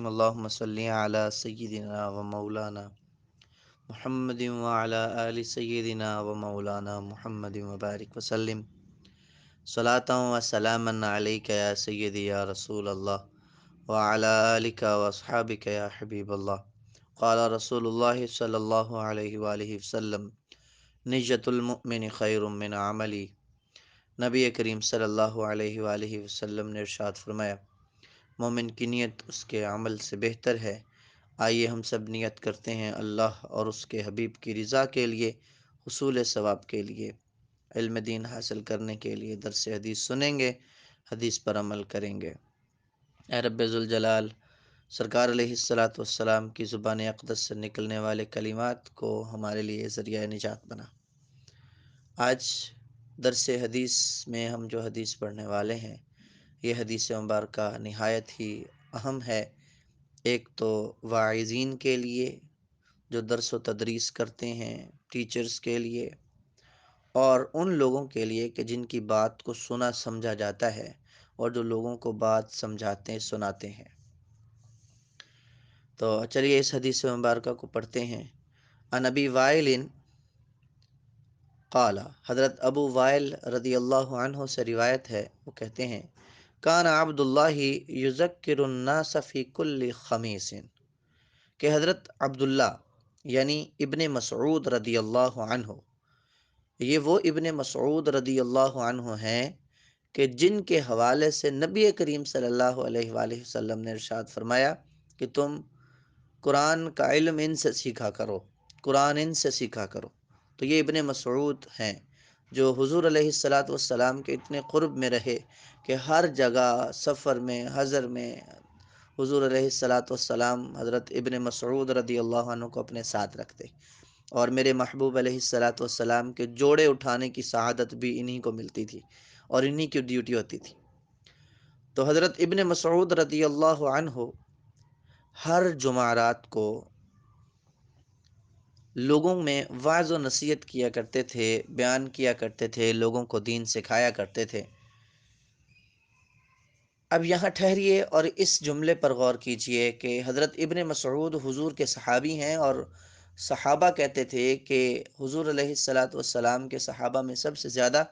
اللہم صلی علی سیدنا و مولانا محمد وعلی آل سیدنا و مولانا محمد وبارک وسلم صلاۃ و سلاما علیک یا سیدی یا رسول اللہ وعلی آلک و اصحابک یا حبیب اللہ قال رسول اللہ صلی اللہ علیہ وآلہ وسلم نجۃ المؤمن خیر من عملی۔ نبی کریم صلی اللہ علیہ وآلہ وسلم نے ارشاد فرمایا، مومن کی نیت اس کے عمل سے بہتر ہے۔ آئیے ہم سب نیت کرتے ہیں اللہ اور اس کے حبیب کی رضا کے لیے، حصول ثواب کے لیے، علم دین حاصل کرنے کے لیے درس حدیث سنیں گے، حدیث پر عمل کریں گے۔ اے رب ذوالجلال، سرکار علیہ الصلاۃ والسلام کی زبان اقدس سے نکلنے والے کلمات کو ہمارے لیے ذریعہ نجات بنا۔ آج درس حدیث میں ہم جو حدیث پڑھنے والے ہیں، یہ حدیث مبارکہ نہایت ہی اہم ہے۔ ایک تو واعظین کے لیے جو درس و تدریس کرتے ہیں، ٹیچرز کے لیے، اور ان لوگوں کے لیے کہ جن کی بات کو سنا سمجھا جاتا ہے اور جو لوگوں کو بات سمجھاتے سناتے ہیں۔ تو چلیے اس حدیث مبارکہ کو پڑھتے ہیں۔ عن ابی وائل قال، حضرت ابو وائل رضی اللہ عنہ سے روایت ہے، وہ کہتے ہیں، کان عبد اللہ یذکر الناس فی کل خمیس، کہ حضرت عبداللہ یعنی ابن مسعود رضی اللہ عنہ، یہ وہ ابن مسعود رضی اللہ عنہ ہیں کہ جن کے حوالے سے نبی کریم صلی اللہ علیہ وآلہ وسلم نے ارشاد فرمایا کہ تم قرآن کا علم ان سے سیکھا کرو، قرآن ان سے سیکھا کرو۔ تو یہ ابن مسعود ہیں جو حضور علیہ الصلاۃ والسلام کے اتنے قرب میں رہے کہ ہر جگہ، سفر میں، حضر میں، حضور علیہ الصلاۃ والسلام حضرت ابن مسعود رضی اللہ عنہ کو اپنے ساتھ رکھتے، اور میرے محبوب علیہ الصلاۃ والسلام کے جوڑے اٹھانے کی سعادت بھی انہی کو ملتی تھی اور انہی کی ڈیوٹی ہوتی تھی۔ تو حضرت ابن مسعود رضی اللہ عنہ ہر جمعرات کو لوگوں میں وعظ و نصیحت کیا کرتے تھے، بیان کیا کرتے تھے، لوگوں کو دین سکھایا کرتے تھے۔ اب یہاں ٹھہریے اور اس جملے پر غور کیجئے کہ حضرت ابن مسعود حضور کے صحابی ہیں، اور صحابہ کہتے تھے کہ حضور علیہ الصلاۃ والسلام کے صحابہ میں سب سے زیادہ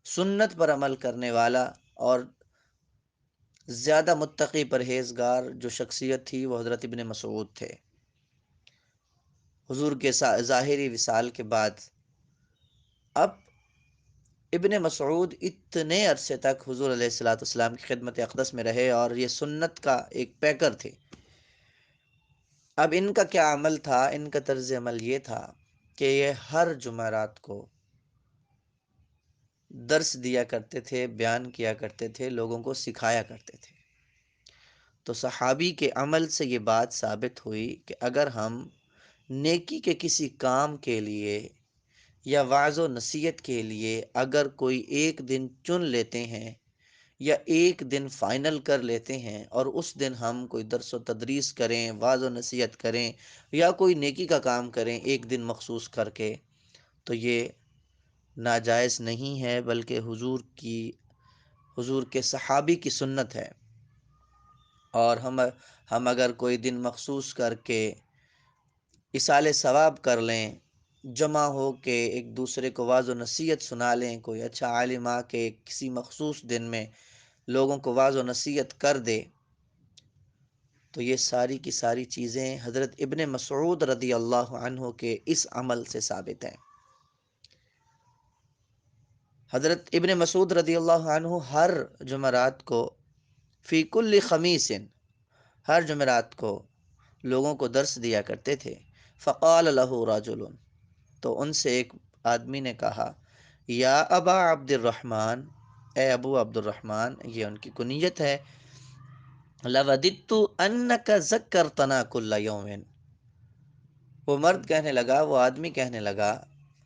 سنت پر عمل کرنے والا اور زیادہ متقی پرہیزگار جو شخصیت تھی وہ حضرت ابن مسعود تھے۔ حضور کے ظاہری وصال کے بعد اب ابن مسعود اتنے عرصے تک حضور علیہ الصلاۃ والسلام کی خدمت اقدس میں رہے اور یہ سنت کا ایک پیکر تھے۔ اب ان کا کیا عمل تھا؟ ان کا طرز عمل یہ تھا کہ یہ ہر جمعرات کو درس دیا کرتے تھے، بیان کیا کرتے تھے، لوگوں کو سکھایا کرتے تھے۔ تو صحابی کے عمل سے یہ بات ثابت ہوئی کہ اگر ہم نیکی کے کسی کام کے لیے یا وعظ و نصیحت کے لیے اگر کوئی ایک دن چن لیتے ہیں یا ایک دن فائنل کر لیتے ہیں اور اس دن ہم کوئی درس و تدریس کریں، وعظ و نصیحت کریں یا کوئی نیکی کا کام کریں ایک دن مخصوص کر کے، تو یہ ناجائز نہیں ہے بلکہ حضور کے صحابی کی سنت ہے۔ اور ہم اگر کوئی دن مخصوص کر کے ایصال ثواب کر لیں، جمع ہو کے ایک دوسرے کو وعظ و نصیحت سنا لیں، کوئی اچھا عالم آ کے کسی مخصوص دن میں لوگوں کو وعظ و نصیحت کر دے، تو یہ ساری کی ساری چیزیں حضرت ابن مسعود رضی اللہ عنہ کے اس عمل سے ثابت ہیں۔ حضرت ابن مسعود رضی اللہ عنہ ہر جمعرات کو فی کل خمیس، ہر جمعرات کو لوگوں کو درس دیا کرتے تھے۔ فقال له رجل، تو ان سے ایک آدمی نے کہا، یا ابا عبد الرحمن، اے ابو عبد الرحمن، یہ ان کی کنیت ہے، لوددت انک ذکرتنا کل یوم، وہ مرد کہنے لگا، وہ آدمی کہنے لگا،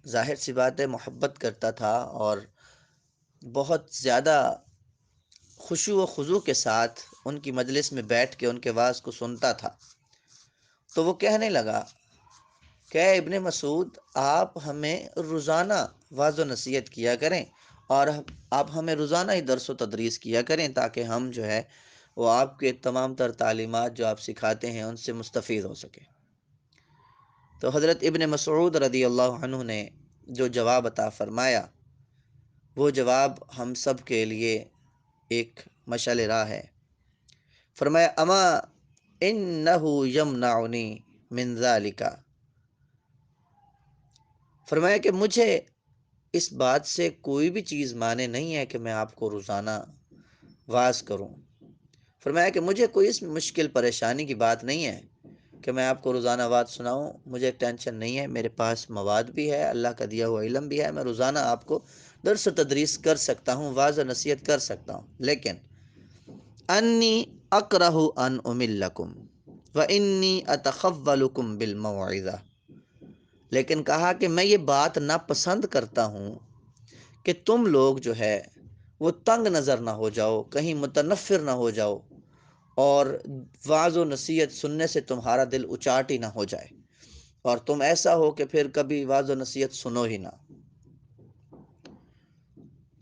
ظاہر سی بات ہے محبت کرتا تھا اور بہت زیادہ خشوع و خضوع کے ساتھ ان کی مجلس میں بیٹھ کے ان کے وعظ کو سنتا تھا۔ تو وہ کہنے لگا کہ اے ابن مسعود، آپ ہمیں روزانہ وعظ و نصیحت کیا کریں اور آپ ہمیں روزانہ ہی درس و تدریس کیا کریں تاکہ ہم جو ہے وہ آپ کے تمام تر تعلیمات جو آپ سکھاتے ہیں ان سے مستفید ہو سکے۔ تو حضرت ابن مسعود رضی اللہ عنہ نے جو جواب عطا فرمایا، وہ جواب ہم سب کے لیے ایک مشعل راہ ہے۔ فرمایا اما انہ یمنعنی من ذالک، فرمایا کہ مجھے اس بات سے کوئی بھی چیز مانے نہیں ہے کہ میں آپ کو روزانہ واز کروں۔ فرمایا کہ مجھے کوئی اس میں مشکل پریشانی کی بات نہیں ہے کہ میں آپ کو روزانہ واز سناؤں، مجھے ٹینشن نہیں ہے، میرے پاس مواد بھی ہے، اللہ کا دیا ہوا علم بھی ہے، میں روزانہ آپ کو درس و تدریس کر سکتا ہوں، واز و نصیحت کر سکتا ہوں، لیکن انی اکرہ ان املکم وانی اتخولکم بالموعظہ، لیکن کہا کہ میں یہ بات ناپسند کرتا ہوں کہ تم لوگ جو ہے وہ تنگ نظر نہ ہو جاؤ، کہیں متنفر نہ ہو جاؤ، اور واعظ و نصیحت سننے سے تمہارا دل اچاٹ ہی نہ ہو جائے اور تم ایسا ہو کہ پھر کبھی واعظ و نصیحت سنو ہی نہ۔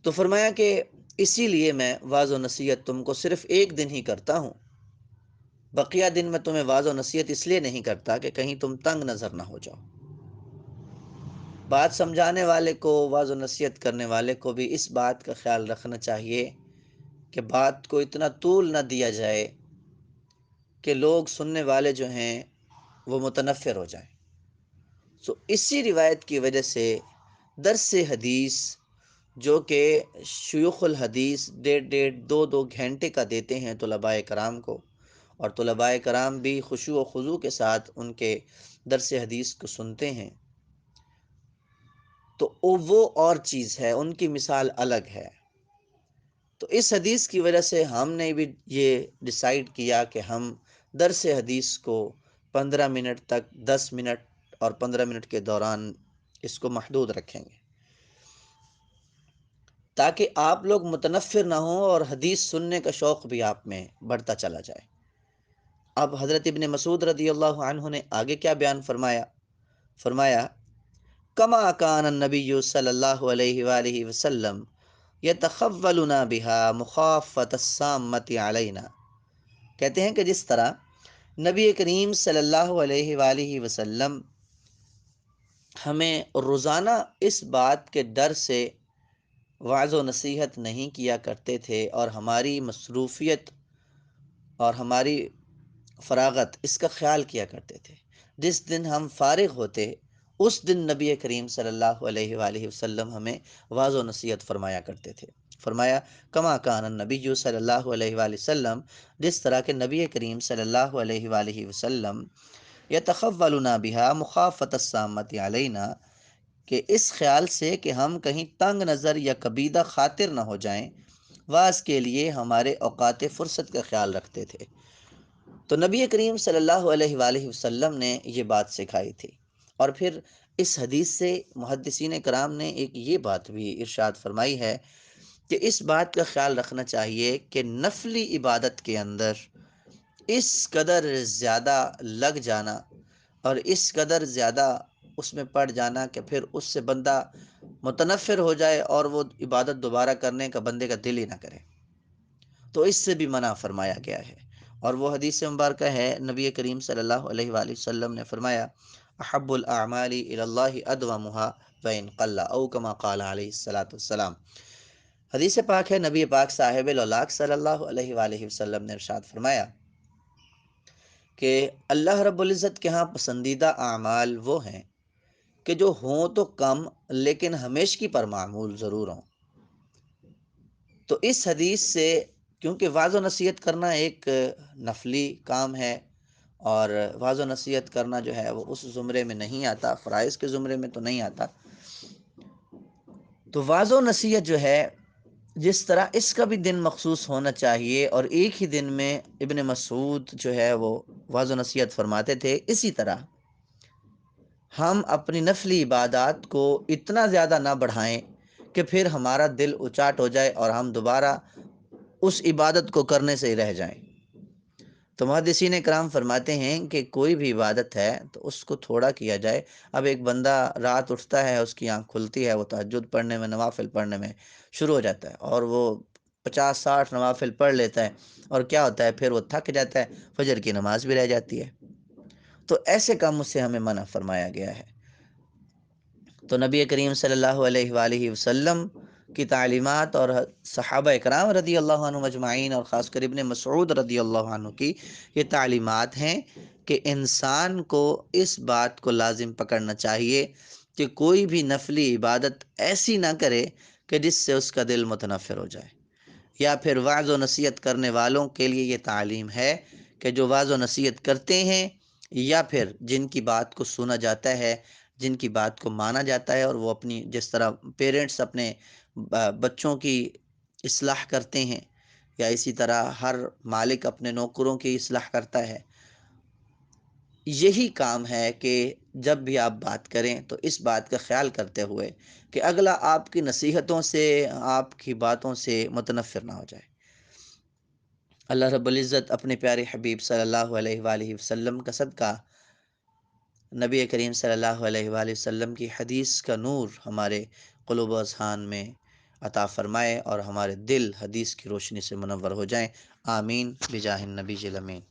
تو فرمایا کہ اسی لیے میں واعظ و نصیحت تم کو صرف ایک دن ہی کرتا ہوں، بقیہ دن میں تمہیں واعظ و نصیحت اس لیے نہیں کرتا کہ کہیں تم تنگ نظر نہ ہو جاؤ۔ بات سمجھانے والے کو، واعظ و نصیحت کرنے والے کو بھی اس بات کا خیال رکھنا چاہیے کہ بات کو اتنا طول نہ دیا جائے کہ لوگ سننے والے جو ہیں وہ متنفر ہو جائیں۔ اسی روایت کی وجہ سے درس حدیث جو کہ شیوخ الحدیث 1.5 2 گھنٹے کا دیتے ہیں طلباء کرام کو، اور طلباء کرام بھی خشوع و خضوع کے ساتھ ان کے درس حدیث کو سنتے ہیں، تو وہ اور چیز ہے، ان کی مثال الگ ہے۔ تو اس حدیث کی وجہ سے ہم نے بھی یہ ڈیسائیڈ کیا کہ ہم درس حدیث کو 15 منٹ تک، 10 منٹ اور 15 منٹ کے دوران اس کو محدود رکھیں گے، تاکہ آپ لوگ متنفر نہ ہوں اور حدیث سننے کا شوق بھی آپ میں بڑھتا چلا جائے۔ اب حضرت ابن مسعود رضی اللہ عنہ نے آگے کیا بیان فرمایا؟ فرمایا کما کان النبی صلی اللہ علیہ وآلہ وسلم یتخولنا بها مخافۃ السامۃ علینا، کہتے ہیں کہ جس طرح نبی کریم صلی اللہ علیہ وآلہ وسلم ہمیں روزانہ اس بات کے ڈر سے وعظ و نصیحت نہیں کیا کرتے تھے، اور ہماری مصروفیت اور ہماری فراغت اس کا خیال کیا کرتے تھے، جس دن ہم فارغ ہوتے اس دن نبی کریم صلی اللہ علیہ وآلہ وسلم ہمیں واعظ و نصیحت فرمایا کرتے تھے۔ فرمایا کما کان النبی صلی اللہ علیہ وآلہ وسلم، جس طرح کہ نبی کریم صلی اللہ علیہ وآلہ وسلم یتخولنا بها مخافۃ السامۃ علینا، کہ اس خیال سے کہ ہم کہیں تنگ نظر یا کبیدہ خاطر نہ ہو جائیں، واعظ کے لیے ہمارے اوقات فرصت کا خیال رکھتے تھے۔ تو نبی کریم صلی اللہ علیہ وآلہ وسلم نے یہ بات سکھائی تھی، اور پھر اس حدیث سے محدثین کرام نے ایک یہ بات بھی ارشاد فرمائی ہے کہ اس بات کا خیال رکھنا چاہیے کہ نفلی عبادت کے اندر اس قدر زیادہ لگ جانا اور اس قدر زیادہ اس میں پڑ جانا کہ پھر اس سے بندہ متنفر ہو جائے اور وہ عبادت دوبارہ کرنے کا بندے کا دل ہی نہ کرے، تو اس سے بھی منع فرمایا گیا ہے۔ اور وہ حدیث مبارکہ ہے، نبی کریم صلی اللہ علیہ وآلہ وسلم نے فرمایا احب الاعمال الی اللہ ادومها فان قل، او کما قال علیہ الصلوۃ والسلام۔ حدیث پاک ہے، نبی پاک صاحب الاولاق صلی اللہ علیہ وآلہ وسلم نے ارشاد فرمایا کہ اللہ رب العزت کے ہاں پسندیدہ اعمال وہ ہیں کہ جو ہوں تو کم لیکن ہمیشگی پر معمول ضرور ہوں۔ تو اس حدیث سے، کیونکہ واعظ و نصیحت کرنا ایک نفلی کام ہے، اور واعظ و نصیحت کرنا جو ہے وہ اس زمرے میں نہیں آتا، فرائض کے زمرے میں تو نہیں آتا، تو واعظ و نصیحت جو ہے جس طرح اس کا بھی دن مخصوص ہونا چاہیے، اور ایک ہی دن میں ابن مسعود جو ہے وہ واعظ و نصیحت فرماتے تھے، اسی طرح ہم اپنی نفلی عبادات کو اتنا زیادہ نہ بڑھائیں کہ پھر ہمارا دل اچاٹ ہو جائے اور ہم دوبارہ اس عبادت کو کرنے سے ہی رہ جائیں۔ تو محدثین کرام فرماتے ہیں کہ کوئی بھی عبادت ہے تو اس کو تھوڑا کیا جائے۔ اب ایک بندہ رات اٹھتا ہے، اس کی آنکھ کھلتی ہے، وہ تہجد پڑھنے میں، نوافل پڑھنے میں شروع ہو جاتا ہے، اور وہ 50-60 نوافل پڑھ لیتا ہے، اور کیا ہوتا ہے پھر وہ تھک جاتا ہے، فجر کی نماز بھی رہ جاتی ہے۔ تو ایسے کاموں سے ہمیں منع فرمایا گیا ہے۔ تو نبی کریم صلی اللہ علیہ وآلہ وسلم کی تعلیمات اور صحابہ اکرام رضی اللہ عنہ مجمعین اور خاص کر ابن مسعود رضی اللہ عنہ کی یہ تعلیمات ہیں کہ انسان کو اس بات کو لازم پکڑنا چاہیے کہ کوئی بھی نفلی عبادت ایسی نہ کرے کہ جس سے اس کا دل متنفر ہو جائے، یا پھر وعظ و نصیحت کرنے والوں کے لیے یہ تعلیم ہے کہ جو وعظ و نصیحت کرتے ہیں یا پھر جن کی بات کو سنا جاتا ہے، جن کی بات کو مانا جاتا ہے، اور وہ اپنی جس طرح پیرنٹس اپنے بچوں کی اصلاح کرتے ہیں، یا اسی طرح ہر مالک اپنے نوکروں کی اصلاح کرتا ہے، یہی کام ہے کہ جب بھی آپ بات کریں تو اس بات کا خیال کرتے ہوئے کہ اگلا آپ کی نصیحتوں سے، آپ کی باتوں سے متنفر نہ ہو جائے۔ اللہ رب العزت اپنے پیارے حبیب صلی اللہ علیہ وآلہ وسلم کا صدقہ، نبی کریم صلی اللہ علیہ وآلہ وسلم کی حدیث کا نور ہمارے قلوب و اذہان میں عطا فرمائے، اور ہمارے دل حدیث کی روشنی سے منور ہو جائیں۔ آمین بجاہ النبی الامین۔